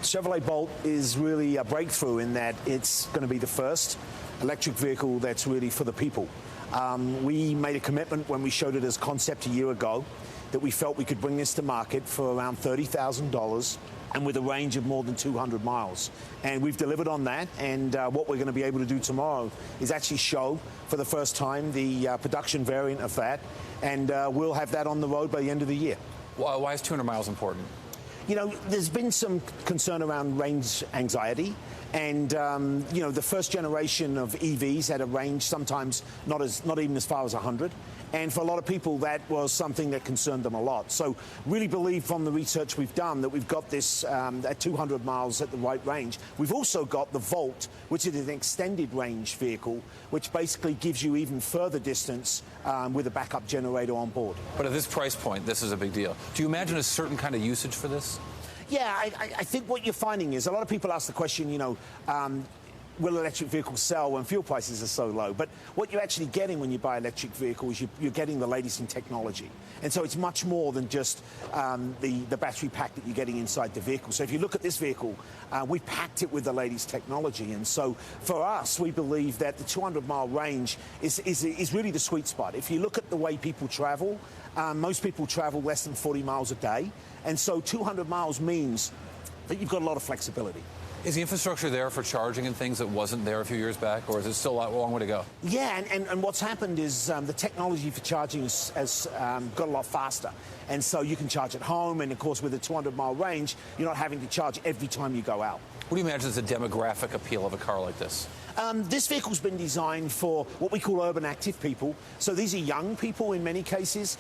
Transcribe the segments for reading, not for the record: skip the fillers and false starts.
Chevrolet Bolt is really a breakthrough in that it's going to be the first electric vehicle that's really for the people. We made a commitment when we showed it as concept a year ago that we felt we could bring this to market for around $30,000 and with a range of more than 200 miles. And we've delivered on that, and what we're going to be able to do tomorrow is actually show for the first time the production variant of that, and we'll have that on the road by the end of the year. Why is 200 miles important? You know, there's been some concern around range anxiety, and you know, the first generation of EVs had a range sometimes not even as far as 100, and for a lot of people that was something that concerned them a lot. So really believe from the research we've done that we've got this at 200 miles at the right range. We've also got the Volt, which is an extended range vehicle, which basically gives you even further distance with a backup generator on board. But at this price point, this is a big deal. Do you imagine a certain kind of usage for this? Yeah, I think what you're finding is a lot of people ask the question, you know, will electric vehicles sell when fuel prices are so low? But what you're actually getting when you buy electric vehicles, you're getting the latest in technology. And so it's much more than just the battery pack that you're getting inside the vehicle. So if you look at this vehicle, we packed it with the latest technology. And so for us, we believe that the 200-mile range is really the sweet spot. If you look at the way people travel, most people travel less than 40 miles a day. And so 200 miles means that you've got a lot of flexibility. Is the infrastructure there for charging and things that wasn't there a few years back, or is it still a long way to go? Yeah, and what's happened is the technology for charging has got a lot faster. And so you can charge at home, and of course with a 200-mile range, you're not having to charge every time you go out. What do you imagine is the demographic appeal of a car like this? This vehicle's been designed for what we call urban active people. So these are young people in many cases.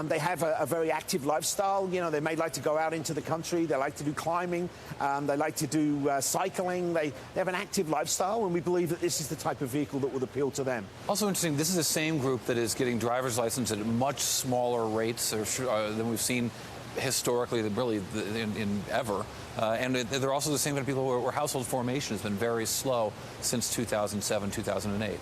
They have a very active lifestyle. You know, they may like to go out into the country. They like to do climbing. They like to do cycling. They have an active lifestyle, and we believe that this is the type of vehicle that will appeal to them. Also interesting, this is the same group that is getting driver's license at much smaller rates than we've seen historically, really in ever. And they're also the same kind of people where household formation has been very slow since 2007, 2008.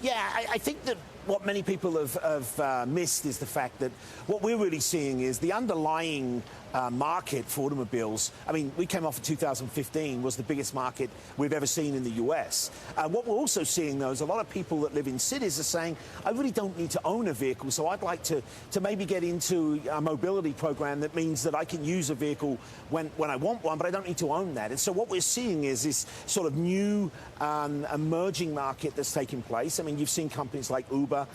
Yeah, I think that what many people have missed is the fact that what we're really seeing is the underlying market for automobiles. I mean, we came off in 2015, was the biggest market we've ever seen in the US. What we're also seeing, though, is a lot of people that live in cities are saying, I really don't need to own a vehicle, so I'd like to maybe get into a mobility program that means that I can use a vehicle when I want one, but I don't need to own that. And so what we're seeing is this sort of new emerging market that's taking place. I mean, you've seen companies like Uber.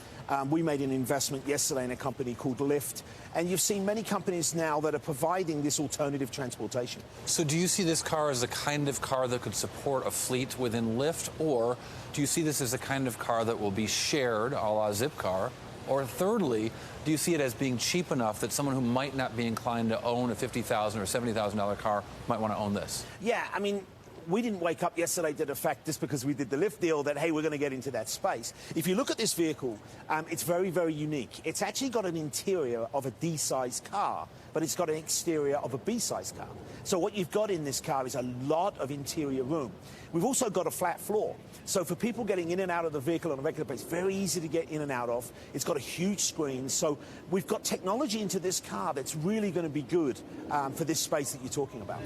We made an investment yesterday in a company called Lyft, and you've seen many companies now that are providing this alternative transportation. So do you see this car as the kind of car that could support a fleet within Lyft, or do you see this as the kind of car that will be shared, a la Zipcar? Or thirdly, do you see it as being cheap enough that someone who might not be inclined to own a $50,000 or $70,000 car might want to own this? Yeah, I mean, we didn't wake up yesterday to the fact just because we did the Lyft deal that, hey, we're going to get into that space. If you look at this vehicle, it's very, very unique. It's actually got an interior of a D-sized car, but it's got an exterior of a B-sized car. So what you've got in this car is a lot of interior room. We've also got a flat floor. So for people getting in and out of the vehicle on a regular basis, very easy to get in and out of. It's got a huge screen. So we've got technology into this car that's really going to be good for this space that you're talking about.